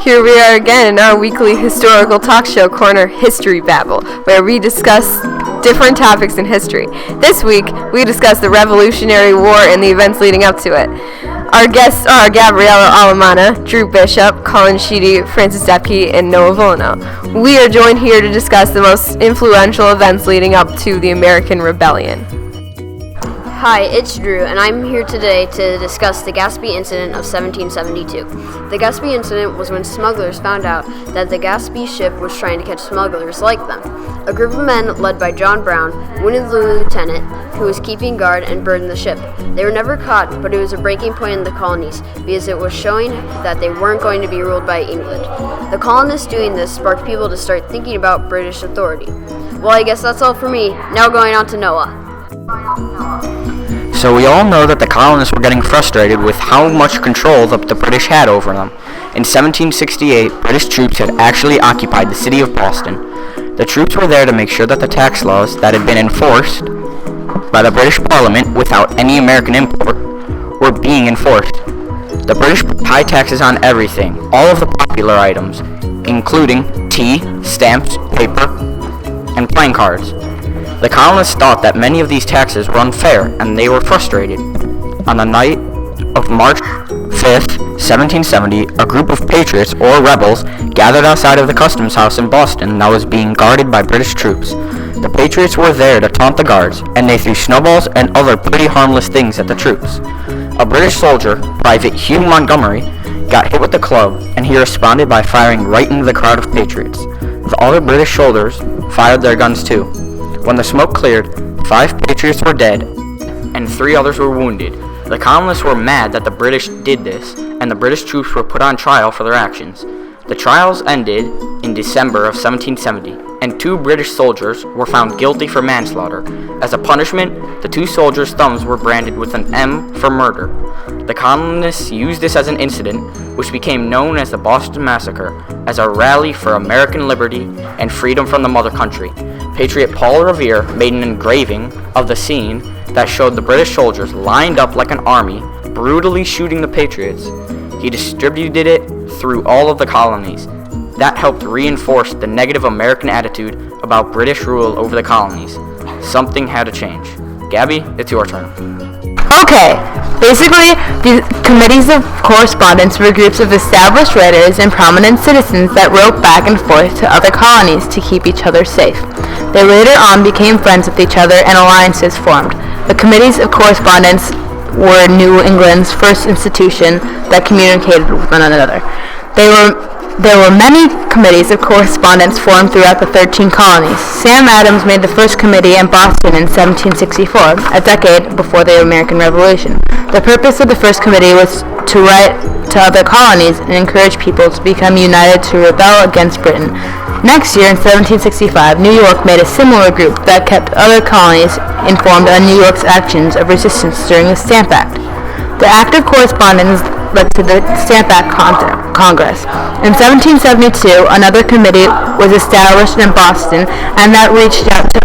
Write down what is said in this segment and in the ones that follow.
here we are again in our weekly historical talk show corner, History Babble, where we discuss different topics in history. This week, we discuss the Revolutionary War and the events leading up to it. Our guests are Gabriela Alamana, Drew Bishop, Colin Sheedy, Francis Depke, and Noah Volano. We are joined here to discuss the most influential events leading up to the American Rebellion. Hi, it's Drew, and I'm here today to discuss the GASPEE incident of 1772. The GASPEE incident was when smugglers found out that the GASPEE ship was trying to catch smugglers like them. A group of men, led by John Brown, wounded the lieutenant, who was keeping guard, and burned the ship. They were never caught, but it was a breaking point in the colonies, because it was showing that they weren't going to be ruled by England. The colonists doing this sparked people to start thinking about British authority. Well, I guess that's all for me. Now going on to Noah. So we all know that the colonists were getting frustrated with how much control the British had over them. In 1768, British troops had actually occupied the city of Boston. The troops were there to make sure that the tax laws that had been enforced by the British Parliament without any American import were being enforced. The British put high taxes on everything, all of the popular items, including tea, stamps, paper, and playing cards. The colonists thought that many of these taxes were unfair, and they were frustrated. On the night of March 5th, 1770, a group of patriots, or rebels, gathered outside of the customs house in Boston that was being guarded by British troops. The patriots were there to taunt the guards, and they threw snowballs and other pretty harmless things at the troops. A British soldier, Private Hugh Montgomery, got hit with a club, and he responded by firing right into the crowd of patriots. The other British soldiers fired their guns too. When the smoke cleared, 5 patriots were dead, and 3 others were wounded. The colonists were mad that the British did this, and the British troops were put on trial for their actions. The trials ended in December of 1770, and 2 British soldiers were found guilty for manslaughter. As a punishment, the 2 soldiers' thumbs were branded with an M for murder. The colonists used this as an incident, which became known as the Boston Massacre, as a rally for American liberty and freedom from the mother country. Patriot Paul Revere made an engraving of the scene that showed the British soldiers lined up like an army, brutally shooting the patriots. He distributed it through all of the colonies. That helped reinforce the negative American attitude about British rule over the colonies. Something had to change. Gabby, it's your turn. Okay, basically, the committees of correspondence were groups of established writers and prominent citizens that wrote back and forth to other colonies to keep each other safe. They later on became friends with each other and alliances formed. The committees of correspondence were New England's first institution that communicated with one another. There were many committees of correspondence formed throughout the 13 colonies. Sam Adams made the first committee in Boston in 1764, a decade before the American Revolution. The purpose of the first committee was to write to other colonies and encourage people to become united to rebel against Britain. Next year, in 1765, New York made a similar group that kept other colonies informed on New York's actions of resistance during the Stamp Act. The Act of Correspondence led to the Stamp Act Congress. In 1772, another committee was established in Boston, and that reached out to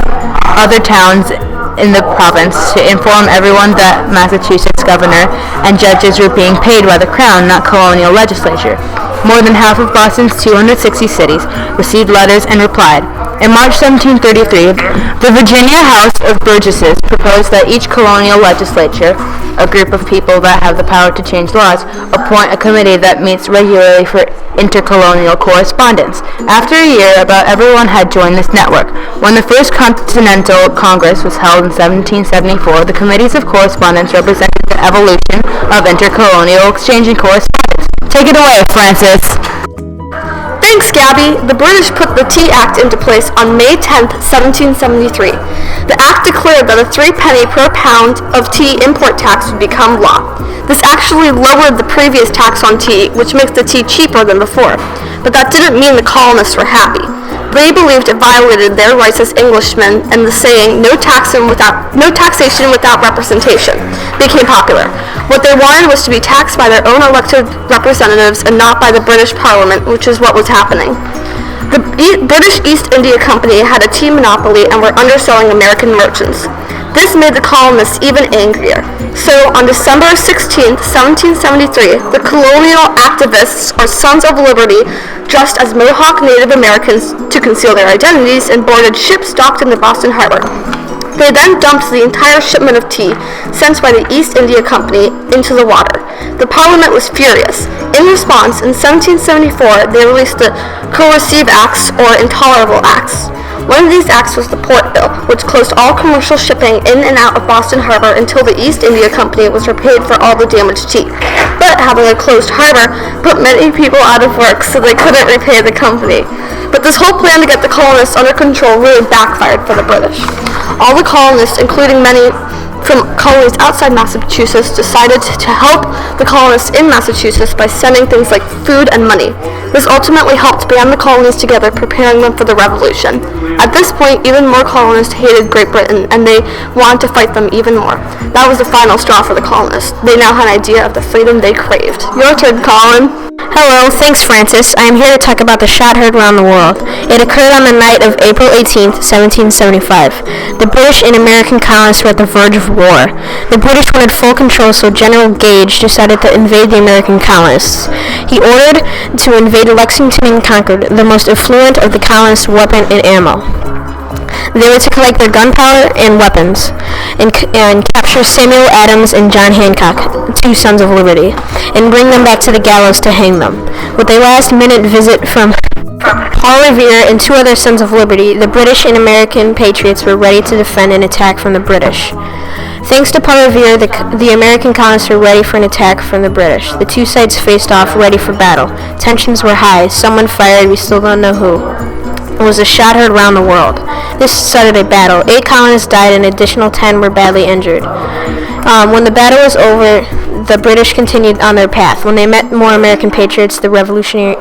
other towns in the province to inform everyone that Massachusetts governor and judges were being paid by the Crown, not colonial legislature. More than half of Boston's 260 cities received letters and replied. In March 1733, the Virginia House of Burgesses proposed that each colonial legislature, a group of people that have the power to change laws, appoint a committee that meets regularly for intercolonial correspondence. After a year, about everyone had joined this network. When the First Continental Congress was held in 1774, the committees of correspondence represented the evolution of intercolonial exchange and correspondence. Take it away, Francis. Thanks, Gabby. The British put the Tea Act into place on May 10, 1773. The Act declared that a 3-penny per pound of tea import tax would become law. This actually lowered the previous tax on tea, which makes the tea cheaper than before. But that didn't mean the colonists were happy. They believed it violated their rights as Englishmen, and the saying, no taxation without representation, became popular. What they wanted was to be taxed by their own elected representatives and not by the British Parliament, which is what was happening. The British East India Company had a tea monopoly and were underselling American merchants. This made the colonists even angrier. So, on December 16, 1773, the colonial activists, or Sons of Liberty, dressed as Mohawk Native Americans to conceal their identities, and boarded ships docked in the Boston harbor. They then dumped the entire shipment of tea sent by the East India Company into the water. The Parliament was furious. In response, in 1774, they released the Coercive Acts, or Intolerable Acts. One of these acts was the Port Bill, which closed all commercial shipping in and out of Boston Harbor until the East India Company was repaid for all the damaged tea. But having a closed harbor put many people out of work, so they couldn't repay the company. But this whole plan to get the colonists under control really backfired for the British. All the colonists, including many from colonies outside Massachusetts, decided to help the colonists in Massachusetts by sending things like food and money. This ultimately helped band the colonies together, preparing them for the Revolution. At this point, even more colonists hated Great Britain, and they wanted to fight them even more. That was the final straw for the colonists. They now had an idea of the freedom they craved. Your turn, Colin. Hello, thanks Francis. I am here to talk about the shot heard around the world. It occurred on the night of April 18th, 1775. The British and American colonists were at the verge of war. The British wanted full control, so General Gage decided to invade the American colonists. He ordered to invade Lexington and Concord, the most affluent of the colonists' weapon and ammo. They were to collect their gunpowder and weapons, and capture Samuel Adams and John Hancock, two Sons of Liberty, and bring them back to the gallows to hang them. With a last-minute visit from Paul Revere and two other Sons of Liberty, the British and American patriots were ready to defend an attack from the British. Thanks to Paul Revere, the American colonists were ready for an attack from the British. The two sides faced off, ready for battle. Tensions were high. Someone fired, we still don't know who. It was a shot heard around the world. This started a battle. 8 colonists died and an additional 10 were badly injured. When the battle was over, the British continued on their path. When they met more American patriots, the Revolutionary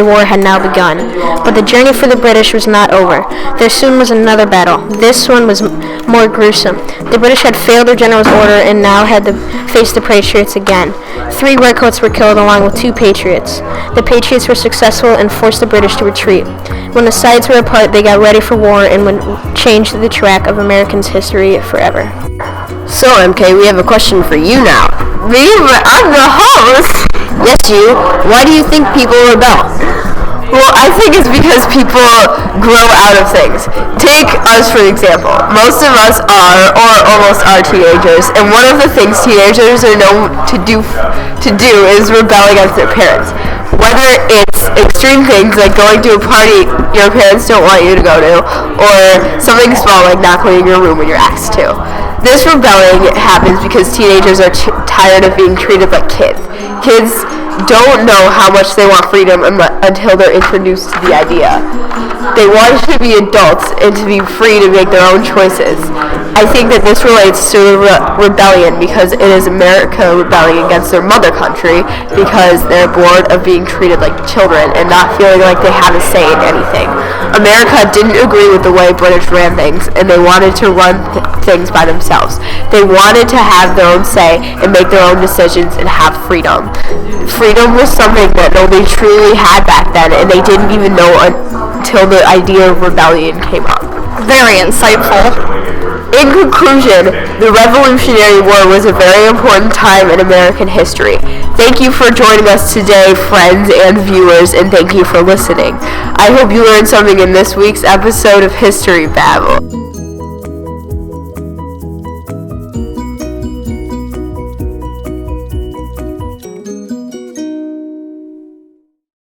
War had now begun. But the journey for the British was not over. There soon was another battle. This one was more gruesome. The British had failed their general's order and now had to face the patriots again. 3 redcoats were killed along with 2 patriots. The patriots were successful and forced the British to retreat. When the sides were apart, they got ready for war and would change the track of Americans' history forever. So, MK, we have a question for you now. Me? I'm the host! Yes, you. Why do you think people rebel? Well, I think it's because people grow out of things. Take us for example. Most of us are, or almost are, teenagers, and one of the things teenagers are known to do is rebel against their parents. Whether it's extreme things like going to a party your parents don't want you to go to, or something small like not cleaning your room when you're asked to. This rebelling happens because teenagers are tired of being treated like kids. Kids don't know how much they want freedom until they're introduced to the idea. They want to be adults and to be free to make their own choices. I think that this relates to rebellion because it is America rebelling against their mother country because they're bored of being treated like children and not feeling like they have a say in anything. America didn't agree with the way British ran things, and they wanted to run things by themselves. They wanted to have their own say and make their own decisions and have freedom. Freedom was something that nobody truly had back then, and they didn't even know until the idea of rebellion came up. Very insightful. In conclusion, the Revolutionary War was a very important time in American history. Thank you for joining us today, friends and viewers, and thank you for listening. I hope you learned something in this week's episode of History Babble.